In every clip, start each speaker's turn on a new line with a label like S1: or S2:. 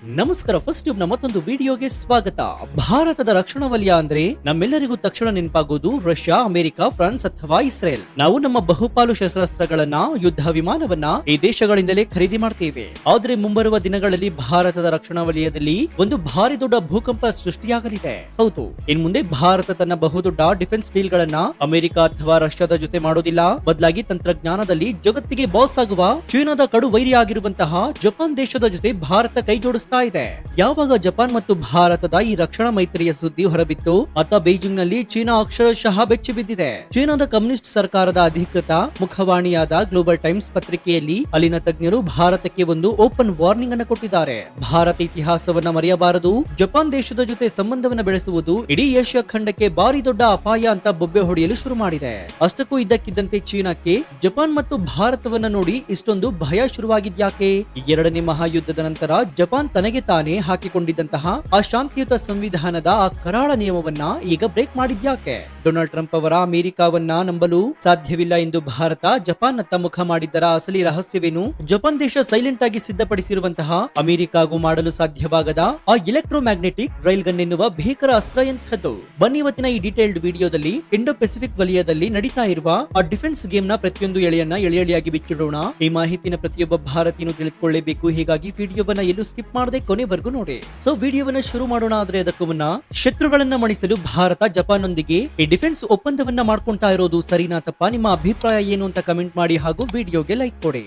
S1: ನಮಸ್ಕಾರ. First tube ನ ಮತ್ತೊಂದು ವಿಡಿಯೋಗೆ ಸ್ವಾಗತ. ಭಾರತದ ರಕ್ಷಣಾ ವಲಯ ಅಂದ್ರೆ ನಮ್ಮೆಲ್ಲರಿಗೂ ತಕ್ಷಣ ನೆನಪಾಗೋದು ರಷ್ಯಾ, ಅಮೆರಿಕ, ಫ್ರಾನ್ಸ್ ಅಥವಾ ಇಸ್ರೇಲ್. ನಾವು ನಮ್ಮ ಬಹುಪಾಲು ಶಸ್ತ್ರಾಸ್ತ್ರಗಳನ್ನ, ಯುದ್ಧ ವಿಮಾನವನ್ನ ಈ ದೇಶಗಳಿಂದಲೇ ಖರೀದಿ ಮಾಡ್ತೇವೆ. ಆದ್ರೆ ಮುಂಬರುವ ದಿನಗಳಲ್ಲಿ ಭಾರತದ ರಕ್ಷಣಾ ವಲಯದಲ್ಲಿ ಒಂದು ಭಾರಿ ದೊಡ್ಡ ಭೂಕಂಪ ಸೃಷ್ಟಿಯಾಗಲಿದೆ. ಹೌದು, ಇನ್ ಮುಂದೆ ಭಾರತ ತನ್ನ ಬಹುದೊಡ್ಡ ಡಿಫೆನ್ಸ್ ಡೀಲ್ ಗಳನ್ನ ಅಮೆರಿಕ ಅಥವಾ ರಷ್ಯಾದ ಜೊತೆ ಮಾಡೋದಿಲ್ಲ. ಬದಲಾಗಿ ತಂತ್ರಜ್ಞಾನದಲ್ಲಿ ಜಗತ್ತಿಗೆ ಬಾಸ್ ಆಗುವ ಚೀನಾದ ಕಡು ವೈರಿಯಾಗಿರುವಂತಹ ಜಪಾನ್ ದೇಶದ ಜೊತೆ ಭಾರತ ಕೈ ಜೋಡಿಸ್ತಾ ಇದೆ. ಯಾವಾಗ ಜಪಾನ್ ಮತ್ತು ಭಾರತದ ಈ ರಕ್ಷಣಾ ಮೈತ್ರಿಯ ಸುದ್ದಿ ಹೊರಬಿತ್ತು, ಅತ್ತ ಬೀಜಿಂಗ್ ನಲ್ಲಿ ಚೀನಾ ಅಕ್ಷರಶಃ ಬೆಚ್ಚಿ ಬಿದ್ದಿದೆ. ಚೀನಾದ ಕಮ್ಯುನಿಸ್ಟ್ ಸರ್ಕಾರದ ಅಧಿಕೃತ ಮುಖವಾಣಿಯಾದ ಗ್ಲೋಬಲ್ ಟೈಮ್ಸ್ ಪತ್ರಿಕೆಯಲ್ಲಿ ಅಲ್ಲಿನ ತಜ್ಞರು ಭಾರತಕ್ಕೆ ಒಂದು ಓಪನ್ ವಾರ್ನಿಂಗ್ ಅನ್ನು ಕೊಟ್ಟಿದ್ದಾರೆ. ಭಾರತ ಇತಿಹಾಸವನ್ನ ಮರೆಯಬಾರದು, ಜಪಾನ್ ದೇಶದ ಜೊತೆ ಸಂಬಂಧವನ್ನ ಬೆಳೆಸುವುದು ಇಡೀ ಏಷ್ಯಾ ಖಂಡಕ್ಕೆ ಭಾರಿ ದೊಡ್ಡ ಅಪಾಯ ಅಂತ ಬೊಬ್ಬೆ ಹೊಡೆಯಲು ಶುರು ಮಾಡಿದೆ. ಅಷ್ಟಕ್ಕೂ ಇದ್ದಕ್ಕಿದ್ದಂತೆ ಚೀನಾಕ್ಕೆ ಜಪಾನ್ ಮತ್ತು ಭಾರತವನ್ನ ನೋಡಿ ಇಷ್ಟೊಂದು ಭಯ ಶುರುವಾಗಿದ್ಯಾಕೆ? ಎರಡನೇ ಮಹಾಯುದ್ಧದ ನಂತರ ಜಪಾನ್ ತನಗೆ ತಾನೇ ಹಾಕಿಕೊಂಡಿದ್ದಂತಹ ಆ ಶಾಂತಿಯುತ ಸಂವಿಧಾನದ ಆ ಕರಾಳ ನಿಯಮವನ್ನ ಈಗ ಬ್ರೇಕ್ ಮಾಡಿದ್ಯಾಕೆ? ಡೊನಾಲ್ಡ್ ಟ್ರಂಪ್ ಅವರ ಅಮೆರಿಕಾವನ್ನ ನಂಬಲು ಸಾಧ್ಯವಿಲ್ಲ ಎಂದು ಭಾರತ ಜಪಾನ್ನತ್ತ ಮುಖ ಮಾಡಿದ್ದರ ಅಸಲಿ ರಹಸ್ಯವೇನು? ಜಪಾನ್ ದೇಶ ಸೈಲೆಂಟ್ ಆಗಿ ಸಿದ್ಧಪಡಿಸಿರುವಂತಹ ಅಮೆರಿಕಾಗೂ ಮಾಡಲು ಸಾಧ್ಯವಾಗದ ಆ ಎಲೆಕ್ಟ್ರೋಮ್ಯಾಗ್ನೆಟಿಕ್ ರೈಲ್ ಗನ್ ಎನ್ನುವ ಭೀಕರ ಅಸ್ತ್ರ ಎಂಥದ್ದು? ಬನ್ನಿ ಇವತ್ತಿನ ಈ ಡೀಟೇಲ್ಡ್ ವಿಡಿಯೋದಲ್ಲಿ ಇಂಡೋ ಪೆಸಿಫಿಕ್ ವಲಯದಲ್ಲಿ ನಡೀತಾ ಇರುವ ಆ ಡಿಫೆನ್ಸ್ ಗೇಮ್ ನ ಪ್ರತಿಯೊಂದು ಎಳೆಯನ್ನ ಎಳೆಯಾಗಿ ಬಿಚ್ಚಿಡೋಣ. ಈ ಮಾಹಿತಿನ ಪ್ರತಿಯೊಬ್ಬ ಭಾರತೀಯನು ತಿಳಿದುಕೊಳ್ಳಬೇಕು. ಹೀಗಾಗಿ ವಿಡಿಯೋವನ್ನ ಎಲ್ಲೂ ಸ್ಕಿಪ್ ಮಾಡದೆ ಕೊನೆವರೆಗೂ ನೋಡಿ. ಸೊ ವಿಡಿಯೋವನ್ನ ಶುರು ಮಾಡೋಣ. ಆದ್ರೆ ಅದಕ್ಕೂ ಮುನ್ನ, ಶತ್ರುಗಳನ್ನ ಮಣಿಸಲು ಭಾರತ ಜಪಾನ್ ನೊಂದಿಗೆ ಈ ಡಿಫೆನ್ಸ್ ಒಪ್ಪಂದವನ್ನ ಮಾಡ್ಕೊಂತಾ ಇರೋದು ಸರಿನಾ ತಪ್ಪಾ? ನಿಮ್ಮ ಅಭಿಪ್ರಾಯ ಏನು ಅಂತ ಕಮೆಂಟ್ ಮಾಡಿ ಹಾಗೂ ವಿಡಿಯೋಗೆ ಲೈಕ್ ಕೊಡಿ.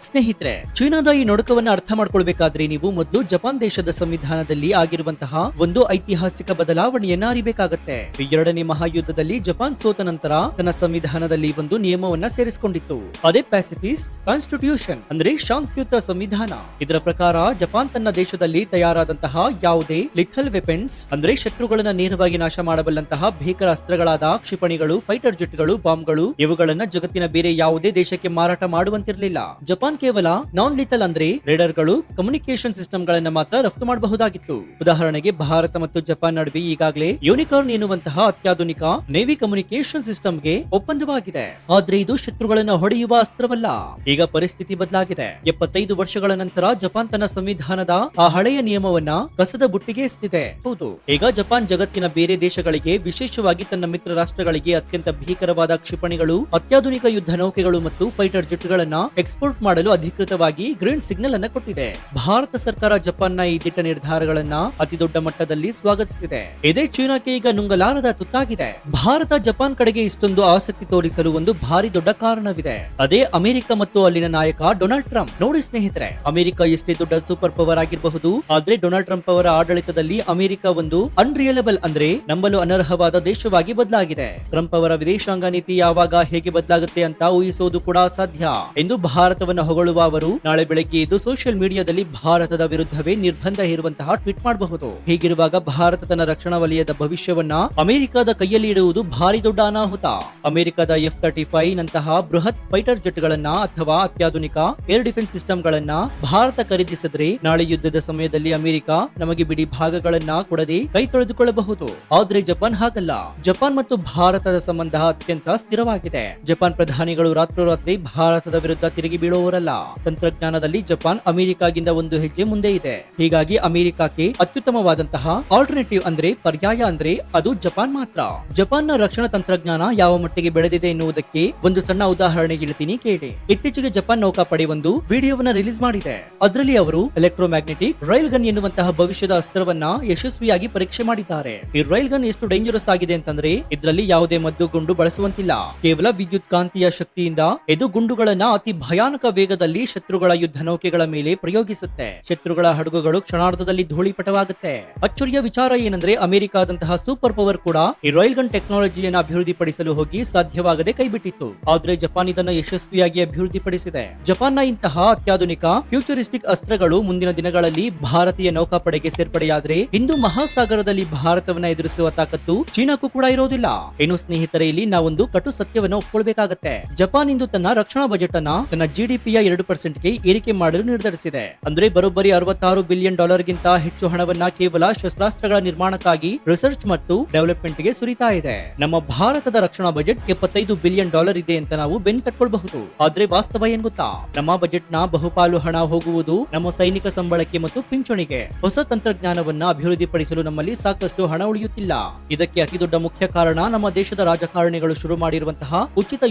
S1: ಸ್ನೇಹಿತರೆ, ಚೀನಾದ ಈ ನಡುಕವನ್ನ ಅರ್ಥ ಮಾಡ್ಕೊಳ್ಬೇಕಾದ್ರೆ ನೀವು ಮೊದಲು ಜಪಾನ್ ದೇಶದ ಸಂವಿಧಾನದಲ್ಲಿ ಆಗಿರುವಂತಹ ಒಂದು ಐತಿಹಾಸಿಕ ಬದಲಾವಣೆಯನ್ನ ಅರಿಬೇಕಾಗತ್ತೆ. ಎರಡನೇ ಮಹಾಯುದ್ಧದಲ್ಲಿ ಜಪಾನ್ ಸೋತ ನಂತರ ತನ್ನ ಸಂವಿಧಾನದಲ್ಲಿ ಒಂದು ನಿಯಮವನ್ನ ಸೇರಿಸಿಕೊಂಡಿತ್ತು. ಅದೇ ಪ್ಯಾಸಿಫಿಸ್ಟ್ ಕಾನ್ಸ್ಟಿಟ್ಯೂಷನ್, ಅಂದ್ರೆ ಶಾಂತಿಯುತ ಸಂವಿಧಾನ. ಇದರ ಪ್ರಕಾರ ಜಪಾನ್ ತನ್ನ ದೇಶದಲ್ಲಿ ತಯಾರಾದಂತಹ ಯಾವುದೇ ಲಿಥಲ್ ವೆಪನ್ಸ್, ಅಂದ್ರೆ ಶತ್ರುಗಳನ್ನ ನೇರವಾಗಿ ನಾಶ ಮಾಡಬಲ್ಲಂತಹ ಭೀಕರ ಅಸ್ತ್ರಗಳಾದ ಕ್ಷಿಪಣಿಗಳು, ಫೈಟರ್ ಜೆಟ್ಗಳು, ಬಾಂಬ್ಗಳು, ಇವುಗಳನ್ನ ಜಗತ್ತಿನ ಬೇರೆ ಯಾವುದೇ ದೇಶಕ್ಕೆ ಮಾರಾಟ ಮಾಡುವಂತಿರಲಿಲ್ಲ. ಜಪಾನ್ ಕೇವಲ ನಾನ್ ಲಿಥಲ್ ಅಂದ್ರೆ ರೇಡರ್ಗಳು, ಕಮ್ಯುನಿಕೇಶನ್ ಸಿಸ್ಟಮ್ ಗಳನ್ನ ಮಾತ್ರ ರಫ್ತು ಮಾಡಬಹುದಾಗಿತ್ತು. ಉದಾಹರಣೆಗೆ ಭಾರತ ಮತ್ತು ಜಪಾನ್ ನಡುವೆ ಈಗಾಗಲೇ ಯೂನಿಕಾರ್ನ್ ಎನ್ನುವಂತಹ ಅತ್ಯಾಧುನಿಕ ನೇವಿ ಕಮ್ಯುನಿಕೇಶನ್ ಸಿಸ್ಟಮ್ಗೆ ಒಪ್ಪಂದವಾಗಿದೆ. ಆದ್ರೆ ಇದು ಶತ್ರುಗಳನ್ನ ಹೊಡೆಯುವ ಅಸ್ತ್ರವಲ್ಲ. ಈಗ ಪರಿಸ್ಥಿತಿ ಬದಲಾಗಿದೆ. 75 ವರ್ಷಗಳ ನಂತರ ಜಪಾನ್ ತನ್ನ ಸಂವಿಧಾನದ ಆ ಹಳೆಯ ನಿಯಮವನ್ನ ಕಸದ ಬುಟ್ಟಿಗೆ ಎಸೆದಿದೆ. ಹೌದು, ಈಗ ಜಪಾನ್ ಜಗತ್ತಿನ ಬೇರೆ ದೇಶಗಳಿಗೆ, ವಿಶೇಷವಾಗಿ ತನ್ನ ಮಿತ್ರ ರಾಷ್ಟ್ರಗಳಿಗೆ ಅತ್ಯಂತ ಭೀಕರವಾದ ಕ್ಷಿಪಣಿಗಳು, ಅತ್ಯಾಧುನಿಕ ಯುದ್ಧ ನೌಕೆಗಳು ಮತ್ತು ಫೈಟರ್ ಜೆಟ್ಗಳನ್ನ ಎಕ್ಸ್ಪೋರ್ಟ್ ಮಾಡಲು ಅಧಿಕೃತವಾಗಿ ಗ್ರೀನ್ ಸಿಗ್ನಲ್ ಅನ್ನು ಕೊಟ್ಟಿದೆ. ಭಾರತ ಸರ್ಕಾರ ಜಪಾನ್ನ ಈ ದಿಟ್ಟ ನಿರ್ಧಾರಗಳನ್ನ ಅತಿ ದೊಡ್ಡ ಮಟ್ಟದಲ್ಲಿ ಸ್ವಾಗತಿಸಿದೆ. ಇದೇ ಚೀನಾಕ್ಕೆ ಈಗ ನುಂಗಲಾರದ ತುತ್ತಾಗಿದೆ. ಭಾರತ ಜಪಾನ್ ಕಡೆಗೆ ಇಷ್ಟೊಂದು ಆಸಕ್ತಿ ತೋರಿಸಲು ಒಂದು ಭಾರಿ ದೊಡ್ಡ ಕಾರಣವಿದೆ. ಅದೇ ಅಮೆರಿಕ ಮತ್ತು ಅಲ್ಲಿನ ನಾಯಕ ಡೊನಾಲ್ಡ್ ಟ್ರಂಪ್. ನೋಡಿ ಸ್ನೇಹಿತರೆ, ಅಮೆರಿಕ ಎಷ್ಟೇ ದೊಡ್ಡ ಸೂಪರ್ ಪವರ್ ಆಗಿರಬಹುದು, ಆದ್ರೆ ಡೊನಾಲ್ಡ್ ಟ್ರಂಪ್ ಅವರ ಆಡಳಿತದಲ್ಲಿ ಅಮೆರಿಕ ಒಂದು ಅನ್ರಿಯಲಬಲ್ ಅಂದ್ರೆ ನಂಬಲು ಅನರ್ಹವಾದ ದೇಶವಾಗಿ ಬದಲಾಗಿದೆ. ಟ್ರಂಪ್ ಅವರ ವಿದೇಶಾಂಗ ನೀತಿ ಯಾವಾಗ ಹೇಗೆ ಬದಲಾಗುತ್ತೆ ಅಂತ ಊಹಿಸೋದು ಕೂಡ ಅಸಾಧ್ಯ ಎಂದು ಭಾರತವನ್ನು ಹೊಗಳುವ ಅವರು ನಾಳೆ ಬೆಳಗ್ಗೆ ಇದು ಸೋಷಿಯಲ್ ಮೀಡಿಯಾದಲ್ಲಿ ಭಾರತದ ವಿರುದ್ಧವೇ ನಿರ್ಬಂಧ ಹೇರುವಂತಹ ಟ್ವೀಟ್ ಮಾಡಬಹುದು. ಹೀಗಿರುವಾಗ ಭಾರತ ತನ್ನ ರಕ್ಷಣಾ ವಲಯದ ಭವಿಷ್ಯವನ್ನ ಅಮೆರಿಕದ ಕೈಯಲ್ಲಿ ಇಡುವುದು ಭಾರಿ ದೊಡ್ಡ ಅನಾಹುತ. ಅಮೆರಿಕದ F-35 ನಂತಹ ಬೃಹತ್ ಫೈಟರ್ ಜೆಟ್ ಗಳನ್ನ ಅಥವಾ ಅತ್ಯಾಧುನಿಕ ಏರ್ ಡಿಫೆನ್ಸ್ ಸಿಸ್ಟಮ್ ಗಳನ್ನ ಭಾರತ ಖರೀದಿಸಿದ್ರೆ ನಾಳೆ ಯುದ್ಧದ ಸಮಯದಲ್ಲಿ ಅಮೆರಿಕ ನಮಗೆ ಬಿಡಿ ಭಾಗಗಳನ್ನ ಕೊಡದೆ ಕೈ ತೊಳೆದುಕೊಳ್ಳಬಹುದು. ಆದ್ರೆ ಜಪಾನ್ ಹಾಗಲ್ಲ. ಜಪಾನ್ ಮತ್ತು ಭಾರತದ ಸಂಬಂಧ ಅತ್ಯಂತ ಸ್ಥಿರವಾಗಿದೆ. ಜಪಾನ್ ಪ್ರಧಾನಿಗಳು ರಾತ್ರೋರಾತ್ರಿ ಭಾರತದ ವಿರುದ್ಧ ತಿರುಗಿ ಬೀಳುವವರಲ್ಲ. ತಂತ್ರಜ್ಞಾನದಲ್ಲಿ ಜಪಾನ್ ಅಮೆರಿಕಾಗಿಂದ ಒಂದು ಹೆಜ್ಜೆ ಮುಂದೆ ಇದೆ. ಹೀಗಾಗಿ ಅಮೆರಿಕಕ್ಕೆ ಅತ್ಯುತ್ತಮವಾದಂತಹ ಆಲ್ಟರ್ನೇಟಿವ್ ಅಂದ್ರೆ ಪರ್ಯಾಯ ಅಂದ್ರೆ ಅದು ಜಪಾನ್ ಮಾತ್ರ. ಜಪಾನ್ನ ರಕ್ಷಣಾ ತಂತ್ರಜ್ಞಾನ ಯಾವ ಮಟ್ಟಿಗೆ ಬೆಳೆದಿದೆ ಎನ್ನುವುದಕ್ಕೆ ಒಂದು ಸಣ್ಣ ಉದಾಹರಣೆ ಹೇಳ್ತೀನಿ ಕೇಳಿ. ಇತ್ತೀಚೆಗೆ ಜಪಾನ್ ನೌಕಾಪಡೆ ಒಂದು ವಿಡಿಯೋವನ್ನ ರಿಲೀಸ್ ಮಾಡಿದೆ. ಅದರಲ್ಲಿ ಅವರು ಎಲೆಕ್ಟ್ರೋಮ್ಯಾಗ್ನೆಟಿಕ್ ರೈಲ್ ಗನ್ ಎನ್ನುವಂತಹ ಭವಿಷ್ಯದ ಅಸ್ತ್ರವನ್ನ ಯಶಸ್ವಿಯಾಗಿ ಪರೀಕ್ಷೆ ಮಾಡಿದ್ದಾರೆ. ಈ ರೈಲ್ ಗನ್ ಎಷ್ಟು ಡೇಂಜರಸ್ ಆಗಿದೆ ಅಂತಂದ್ರೆ ಇದರಲ್ಲಿ ಯಾವುದೇ ಮದ್ದು ಗುಂಡು ಬಳಸುವಂತಿಲ್ಲ. ಕೇವಲ ವಿದ್ಯುತ್ ಕಾಂತೀಯ ಶಕ್ತಿಯಿಂದ ಇದು ಗುಂಡುಗಳನ್ನ ಅತಿ ಭಯಾನಕ ವೇಗದಲ್ಲಿ ಶತ್ರುಗಳ ಯುದ್ಧ ನೌಕೆಗಳ ಮೇಲೆ ಪ್ರಯೋಗಿಸುತ್ತೆ. ಶತ್ರುಗಳ ಹಡಗುಗಳು ಕ್ಷಣಾರ್ಧದಲ್ಲಿ ಧೂಳಿಪಟವಾಗುತ್ತೆ. ಅಚ್ಚರಿಯ ವಿಚಾರ ಏನಂದ್ರೆ ಅಮೆರಿಕಾದಂತಹ ಸೂಪರ್ ಪವರ್ ಕೂಡ ಈ ರೈಲ್ ಗನ್ ಟೆಕ್ನಾಲಜಿಯನ್ನು ಅಭಿವೃದ್ಧಿಪಡಿಸಲು ಹೋಗಿ ಸಾಧ್ಯವಾಗದೆ ಕೈಬಿಟ್ಟಿತ್ತು. ಆದ್ರೆ ಜಪಾನ್ ಇದನ್ನ ಯಶಸ್ವಿಯಾಗಿ ಅಭಿವೃದ್ಧಿಪಡಿಸಿದೆ. ಜಪಾನ್ನ ಇಂತಹ ಅತ್ಯಾಧುನಿಕ ಫ್ಯೂಚರಿಸ್ಟಿಕ್ ಅಸ್ತ್ರಗಳು ಮುಂದಿನ ದಿನಗಳಲ್ಲಿ ಭಾರತೀಯ ನೌಕಾಪಡೆಗೆ ಸೇರ್ಪಡೆಯಾದ್ರೆ ಹಿಂದೂ ಮಹಾಸಾಗರದಲ್ಲಿ ಭಾರತವನ್ನ ಎದುರಿಸುವ ತಾಕತ್ತು ಚೀನಾಕ್ಕೂ ಕೂಡ ಇರೋದಿಲ್ಲ. ಇನ್ನು ಸ್ನೇಹಿತರೆ, ಇಲ್ಲಿ ನಾವೊಂದು ಕಟು ಸತ್ಯವನ್ನು ಒಪ್ಕೊಳ್ಬೇಕಾಗತ್ತೆ. ಜಪಾನ್ ಇಂದು ತನ್ನ ರಕ್ಷಣಾ ಬಜೆಟ್ ಅನ್ನ ತನ್ನ GDP 2% ಏರಿಕೆ ಮಾಡಲು ನಿರ್ಧರಿಸಿದೆ. ಅಂದ್ರೆ ಬರೋಬ್ಬರಿ $66 ಬಿಲಿಯನ್ ಗಿಂತ ಹೆಚ್ಚು ಹಣವನ್ನ ಕೇವಲ ಶಸ್ತ್ರಾಸ್ತ್ರಗಳ ನಿರ್ಮಾಣಕ್ಕಾಗಿ ರಿಸರ್ಚ್ ಮತ್ತು ಡೆವಲಪ್ಮೆಂಟ್ ಗೆ ಸುರಿತಾ ಇದೆ. ನಮ್ಮ ಭಾರತದ ರಕ್ಷಣಾ ಬಜೆಟ್ $75 ಬಿಲಿಯನ್ ಇದೆ ಅಂತ ನಾವು ಬೆನ್ನು ತಟ್ಕೊಳ್ಬಹುದು. ಆದ್ರೆ ವಾಸ್ತವ ಏನ್ ಗೊತ್ತಾ? ನಮ್ಮ ಬಜೆಟ್ ನ ಬಹುಪಾಲು ಹಣ ಹೋಗುವುದು ನಮ್ಮ ಸೈನಿಕ ಸಂಬಳಕ್ಕೆ ಮತ್ತು ಪಿಂಚಣಿಗೆ. ಹೊಸ ತಂತ್ರಜ್ಞಾನವನ್ನ ಅಭಿವೃದ್ಧಿಪಡಿಸಲು ನಮ್ಮಲ್ಲಿ ಸಾಕಷ್ಟು ಹಣ ಉಳಿಯುತ್ತಿಲ್ಲ. ಇದಕ್ಕೆ ಅತಿದೊಡ್ಡ ಮುಖ್ಯ ಕಾರಣ ನಮ್ಮ ದೇಶದ ರಾಜಕಾರಣಿಗಳು ಶುರು ಮಾಡಿರುವಂತಹ ಉಚಿತ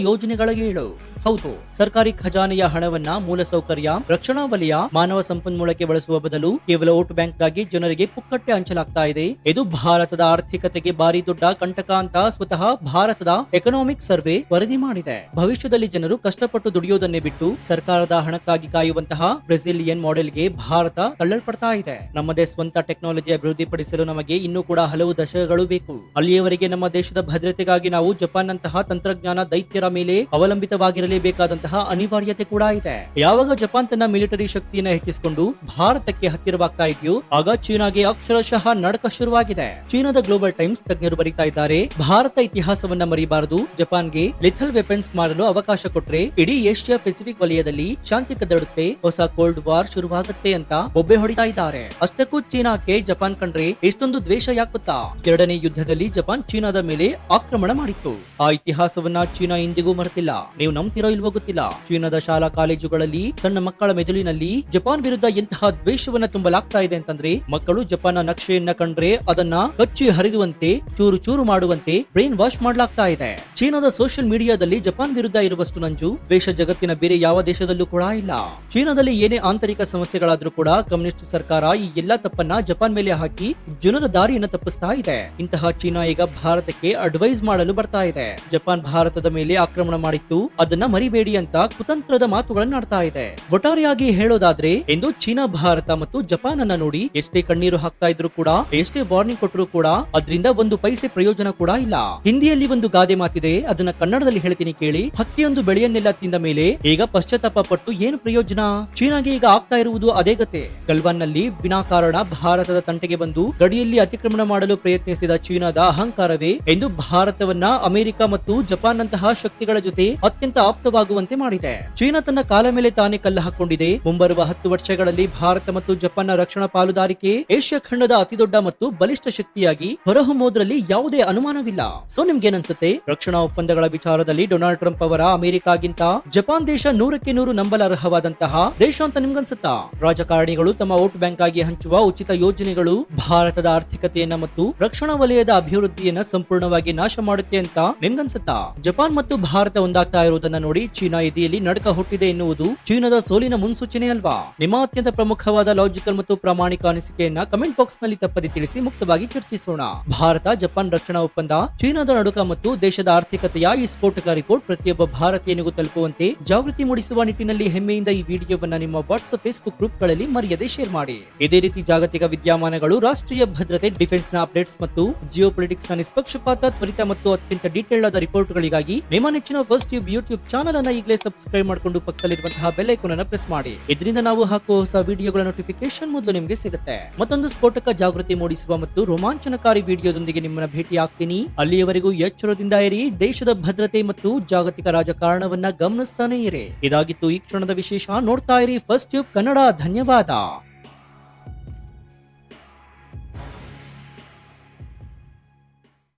S1: ಯೋಜನೆಗಳ ಏಳು. ಹೌದು, ಸರ್ಕಾರಿ ಖಜಾನೆಯ ಹಣವನ್ನ ಮೂಲಸೌಕರ್ಯ, ರಕ್ಷಣಾ ವಲಯ, ಮಾನವ ಸಂಪನ್ಮೂಲಕ್ಕೆ ಬಳಸುವ ಬದಲು ಕೇವಲ ವೋಟ್ ಬ್ಯಾಂಕ್ಗಾಗಿ ಜನರಿಗೆ ಪುಕ್ಕಟ್ಟೆ ಹಂಚಲಾಗ್ತಾ ಇದೆ. ಇದು ಭಾರತದ ಆರ್ಥಿಕತೆಗೆ ಭಾರಿ ದೊಡ್ಡ ಕಂಟಕ ಅಂತ ಸ್ವತಃ ಭಾರತದ ಎಕನಾಮಿಕ್ ಸರ್ವೆ ವರದಿ ಮಾಡಿದೆ. ಭವಿಷ್ಯದಲ್ಲಿ ಜನರು ಕಷ್ಟಪಟ್ಟು ದುಡಿಯೋದನ್ನೇ ಬಿಟ್ಟು ಸರ್ಕಾರದ ಹಣಕ್ಕಾಗಿ ಕಾಯುವಂತಹ ಬ್ರೆಜಿಲಿಯನ್ ಮಾಡೆಲ್ಗೆ ಭಾರತ ತಳ್ಳಲ್ಪಡ್ತಾ ಇದೆ. ನಮ್ಮದೇ ಸ್ವಂತ ಟೆಕ್ನಾಲಜಿ ಅಭಿವೃದ್ಧಿಪಡಿಸಲು ನಮಗೆ ಇನ್ನೂ ಕೂಡ ಹಲವು ದಶಕಗಳು ಬೇಕು. ಅಲ್ಲಿಯವರೆಗೆ ನಮ್ಮ ದೇಶದ ಭದ್ರತೆಗಾಗಿ ನಾವು ಜಪಾನ್ ನಂತಹ ತಂತ್ರಜ್ಞಾನ ದೈತ್ಯರ ಮೇಲೆ ಅವಲಂಬಿತವಾಗಿರಲೇಬೇಕಾದಂತಹ ಅನಿವಾರ್ಯತೆ ಕೂಡ ಇದೆ. ಯಾವಾಗ ಜಪಾನ್ ತನ್ನ ಮಿಲಿಟರಿ ಶಕ್ತಿಯನ್ನ ಹೆಚ್ಚಿಸಿಕೊಂಡು ಭಾರತಕ್ಕೆ ಹತ್ತಿರವಾಗ್ತಾ ಇದೆಯೋ ಆಗ ಚೀನಾಗೆ ಅಕ್ಷರಶಃ ನಡಕ ಶುರುವಾಗಿದೆ. ಚೀನಾದ ಗ್ಲೋಬಲ್ ಟೈಮ್ಸ್ ತಜ್ಞರು ಬರೀತಾ ಇದ್ದಾರೆ, ಭಾರತ ಇತಿಹಾಸವನ್ನ ಮರಿಬಾರದು. ಜಪಾನ್ಗೆ ಲಿಥಲ್ ವೆಪನ್ಸ್ ಮಾಡಲು ಅವಕಾಶ ಕೊಟ್ರೆ ಇಡೀ ಏಷ್ಯಾ ಪೆಸಿಫಿಕ್ ವಲಯದಲ್ಲಿ ಶಾಂತಿ ಕದಡುತ್ತೆ, ಹೊಸ ಕೋಲ್ಡ್ ವಾರ್ ಶುರುವಾಗುತ್ತೆ ಅಂತ ಬೊಬ್ಬೆ ಹೊಡಿತಾ ಇದ್ದಾರೆ. ಅಷ್ಟಕ್ಕೂ ಚೀನಾಕ್ಕೆ ಜಪಾನ್ ಕಂಡ್ರೆ ಎಷ್ಟೊಂದು ದ್ವೇಷ ಯಾಕುತ್ತಾ? ಎರಡನೇ ಯುದ್ಧದಲ್ಲಿ ಜಪಾನ್ ಚೀನಾದ ಮೇಲೆ ಆಕ್ರಮಣ ಮಾಡಿತ್ತು. ಆ ಇತಿಹಾಸವನ್ನ ಚೀನಾ ಇಂದಿಗೂ ಮರೆತಿಲ್ಲ. ನೀವು ನಂಬ್ತಿರೋ ಇಲ್ವೋ ಗೊತ್ತಿಲ್ಲ, ಚೀನಾದ ಶಾಲಾ ಕಾಲೇಜುಗಳಲ್ಲಿ ಸಣ್ಣ ಮಕ್ಕಳ ಮೆದುಳಿನಲ್ಲಿ ಜಪಾನ್ ವಿರುದ್ಧ ಎಂತಹ ದ್ವೇಷವನ್ನ ತುಂಬಲಾಗ್ತಾ ಇದೆ ಅಂತಂದ್ರೆ ಮಕ್ಕಳು ಜಪಾನ್ನ ನಕ್ಷೆಯನ್ನ ಕಂಡ್ರೆ ಅದನ್ನ ಕಚ್ಚಿ ಹರಿದುವಂತೆ, ಚೂರು ಚೂರು ಮಾಡುವಂತೆ ಬ್ರೈನ್ ವಾಶ್ ಮಾಡ್ಲಾಗ್ತಾ ಇದೆ. ಚೀನಾದ ಸೋಷಿಯಲ್ ಮೀಡಿಯಾದಲ್ಲಿ ಜಪಾನ್ ವಿರುದ್ಧ ಇರುವಷ್ಟು ನಂಜು ದ್ವೇಷ ಜಗತ್ತಿನ ಬೇರೆ ಯಾವ ದೇಶದಲ್ಲೂ ಕೂಡ ಇಲ್ಲ. ಚೀನಾದಲ್ಲಿ ಏನೇ ಆಂತರಿಕ ಸಮಸ್ಯೆಗಳಾದ್ರೂ ಕೂಡ ಕಮ್ಯುನಿಸ್ಟ್ ಸರ್ಕಾರ ಈ ಎಲ್ಲಾ ತಪ್ಪನ್ನ ಜಪಾನ್ ಮೇಲೆ ಹಾಕಿ ಜನರ ದಾರಿಯನ್ನ ತಪ್ಪಿಸ್ತಾ ಇದೆ. ಇಂತಹ ಚೀನಾ ಈಗ ಭಾರತಕ್ಕೆ ಅಡ್ವೈಸ್ ಮಾಡಲು ಬರ್ತಾ ಇದೆ. ಜಪಾನ್ ಭಾರತದ ಮೇಲೆ ಆಕ್ರಮಣ ಮಾಡಿತ್ತು, ಅದನ್ನ ಮರಿಬೇಡಿ ಅಂತ ಕುತಂತ್ರದ ಮಾತುಗಳನ್ನ ಆಡ್ತಾ ಇದೆ. ಒಟ್ಟಾರೆಯಾಗಿ ಹೇಳೋದಾದ್ರೆ ಎಂದು ಚೀನಾ ಭಾರತ ಮತ್ತು ಜಪಾನ್ ಅನ್ನ ನೋಡಿ ಎಷ್ಟೇ ಕಣ್ಣೀರು ಹಾಕ್ತಾ ಇದ್ರು ಕೂಡ, ಎಷ್ಟೇ ವಾರ್ನಿಂಗ್ ಕೊಟ್ಟರು ಕೂಡ ಅದರಿಂದ ಒಂದು ಪೈಸೆ ಪ್ರಯೋಜನ ಕೂಡ ಇಲ್ಲ. ಹಿಂದಿಯಲ್ಲಿ ಒಂದು ಗಾದೆ ಮಾತಿದೆ, ಅದನ್ನ ಕನ್ನಡದಲ್ಲಿ ಹೇಳ್ತೀನಿ ಕೇಳಿ. ಹಕ್ಕಿಯೊಂದು ಬೆಳೆಯನ್ನೆಲ್ಲ ತಿಂದ ಮೇಲೆ ಈಗ ಪಶ್ಚಾತ್ತಾಪ ಪಟ್ಟು ಏನು ಪ್ರಯೋಜನ? ಚೀನಾಗೆ ಈಗ ಆಗ್ತಾ ಇರುವುದು ಅದೇ ಗತೆ. ಗಲ್ವಾನ್ ನಲ್ಲಿ ವಿನಾಕಾರಣ ಭಾರತದ ತಂಟೆಗೆ ಬಂದು ಗಡಿಯಲ್ಲಿ ಅತಿಕ್ರಮಣ ಮಾಡಲು ಪ್ರಯತ್ನಿಸಿದ ಚೀನಾದ ಅಹಂಕಾರವೇ ಎಂದು ಭಾರತವನ್ನ ಅಮೆರಿಕ ಮತ್ತು ಜಪಾನ್ ನಂತಹ ಶಕ್ತಿಗಳ ಜೊತೆ ಅತ್ಯಂತ ಆಪ್ತವಾಗುವಂತೆ ಮಾಡಿದೆ. ಚೀನಾ ತನ್ನ ಕಾಲ ಮೇಲೆ ತಾನೇ ಕಲ್ಲ ಹಾಕೊಂಡಿದೆ. ಮುಂಬರುವ 10 ವರ್ಷಗಳಲ್ಲಿ ಭಾರತ ಮತ್ತು ಜಪಾನ್ನ ರಕ್ಷಣಾ ಪಾಲುದಾರಿಕೆ ಏಷ್ಯಾ ಖಂಡದ ಅತಿದೊಡ್ಡ ಮತ್ತು ಬಲಿಷ್ಠ ಶಕ್ತಿಯಾಗಿ ಹೊರಹೊಮ್ಮೋದ್ರಲ್ಲಿ ಯಾವುದೇ ಅನುಮಾನವಿಲ್ಲ. ಸೊ ನಿಮ್ಗೇನನ್ಸುತ್ತೆ? ರಕ್ಷಣಾ ಒಪ್ಪಂದಗಳ ವಿಚಾರದಲ್ಲಿ ಡೊನಾಲ್ಡ್ ಟ್ರಂಪ್ ಅವರ ಅಮೆರಿಕಾಗಿಂತ ಜಪಾನ್ ದೇಶ 100ಕ್ಕೆ 100 ನಂಬಲರ್ಹವಾದಂತಹ ದೇಶ ಅಂತ ನಿಮ್ಗನ್ಸುತ್ತಾ? ರಾಜಕಾರಣಿಗಳು ತಮ್ಮ ವೋಟ್ ಬ್ಯಾಂಕ್ ಆಗಿ ಹಂಚುವ ಉಚಿತ ಯೋಜನೆಗಳು ಭಾರತದ ಆರ್ಥಿಕತೆಯನ್ನ ಮತ್ತು ರಕ್ಷಣಾ ವಲಯದ ಅಭಿವೃದ್ಧಿಯನ್ನ ಸಂಪೂರ್ಣವಾಗಿ ನಾಶ ಮಾಡುತ್ತೆ ಅಂತ ನಿಮ್ಗನ್ಸುತ್ತಾ? ಜಪಾನ್ ಮತ್ತು ಭಾರತ ಒಂದಾಗ್ತಾ ಇರುವುದನ್ನ ನೋಡಿ ಚೀನಾ ಎದೆಯಲ್ಲಿ ನಡಕ ಹುಟ್ಟಿದೆ ಎನ್ನುವುದು ಚೀನಾದ ಸೋಲಿನ ಮುನ್ಸೂಚನೆ ಅಲ್ವಾ? ನಿಮ್ಮ ಅತ್ಯಂತ ಪ್ರಮುಖವಾದ ಲಾಜಿಕಲ್ ಮತ್ತು ಪ್ರಾಮಾಣಿಕ ಅನಿಸಿಕೆಯನ್ನ ಕಮೆಂಟ್ ಬಾಕ್ಸ್ ನಲ್ಲಿ ತಪ್ಪದೆ ತಿಳಿಸಿ ಮುಕ್ತವಾಗಿ ಚರ್ಚಿಸೋಣ. ಭಾರತ ಜಪಾನ್ ರಕ್ಷಣಾ ಒಪ್ಪಂದ, ಚೀನಾದ ನಡುಕ ಮತ್ತು ದೇಶದ ಆರ್ಥಿಕತೆಯ ಈ ಸ್ಫೋಟಕ ರಿಪೋರ್ಟ್ ಪ್ರತಿಯೊಬ್ಬ ಭಾರತೀಯನಿಗೂ ತಲುಪುವಂತೆ ಜಾಗೃತಿ ಮೂಡಿಸುವ ನಿಟ್ಟಿನಲ್ಲಿ ಹೆಮ್ಮೆಯಿಂದ ಈ ವಿಡಿಯೋವನ್ನ ನಿಮ್ಮ ವಾಟ್ಸ್ಆಪ್, ಫೇಸ್ಬುಕ್ ಗ್ರೂಪ್ ಗಳಲ್ಲಿ ಮರೆಯದೆ ಶೇರ್ ಮಾಡಿ. ಇದೇ ರೀತಿ ಜಾಗತಿಕ ವಿದ್ಯಮಾನಗಳು, ರಾಷ್ಟ್ರೀಯ ಭದ್ರತೆ, ಡಿಫೆನ್ಸ್ ನ ಅಪ್ಡೇಟ್ಸ್ ಮತ್ತು ಜಿಯೋ ಪೊಲಿಟಿಕ್ಸ್ ನ ನಿಷ್ಪಕ್ಷಪಾತ, ತ್ವರಿತ ಮತ್ತು ಅತ್ಯಂತ ಡೀಟೇಲ್ ಆದ ರಿಪೋರ್ಟ್ ಗಳಿಗಾಗಿ ನಿಮ್ಮ ನೆಚ್ಚಿನ ಫಸ್ಟ್ ಟ್ಯೂಬ್ ಯೂಟ್ಯೂಬ್ ಚಾನಲ್ ಅನ್ನ ಈಗಲೇ ಸಬ್ಸ್ಕ್ರೈಬ್ ಮಾಡಿಕೊಂಡು ಪಕ್ಕದಲ್ಲಿರುವಂತಹ ಬೆಲ್ ಐಕಾನ್ ಅನ್ನು ಪ್ರೆಸ್ ಮಾಡಿ. ಇದರಿಂದ ನಾವು ಹಾಕುವ ಹೊಸ ವಿಡಿಯೋಗಳ ನೋಟಿಫಿಕೇಶನ್ ಮೊದಲು ನಿಮಗೆ ಸಿಗುತ್ತೆ. ಮತ್ತೊಂದು ಸ್ಫೋಟಕ ಜಾಗೃತಿ ಮೂಡಿಸುವ ಮತ್ತು ರೋಮಾಂಚನಕಾರಿ ವಿಡಿಯೋದೊಂದಿಗೆ ನಿಮ್ಮನ್ನ ಭೇಟಿ ಆಗ್ತೀನಿ. ಅಲ್ಲಿಯವರೆಗೂ ಎಚ್ಚರದಿಂದ ಇರಿ, ದೇಶದ ಭದ್ರತೆ ಮತ್ತು ಜಾಗತಿಕ ರಾಜಕಾರಣವನ್ನ ಗಮನಿಸ್ತಾನೆ ಇರಿ. ಇದಾಗಿತ್ತು ಈ ಕ್ಷಣದ ವಿಶೇಷ. ನೋಡ್ತಾ ಇರಿ ಫಸ್ಟ್ ಟ್ಯೂಬ್ ಕನ್ನಡ. ಧನ್ಯವಾದ.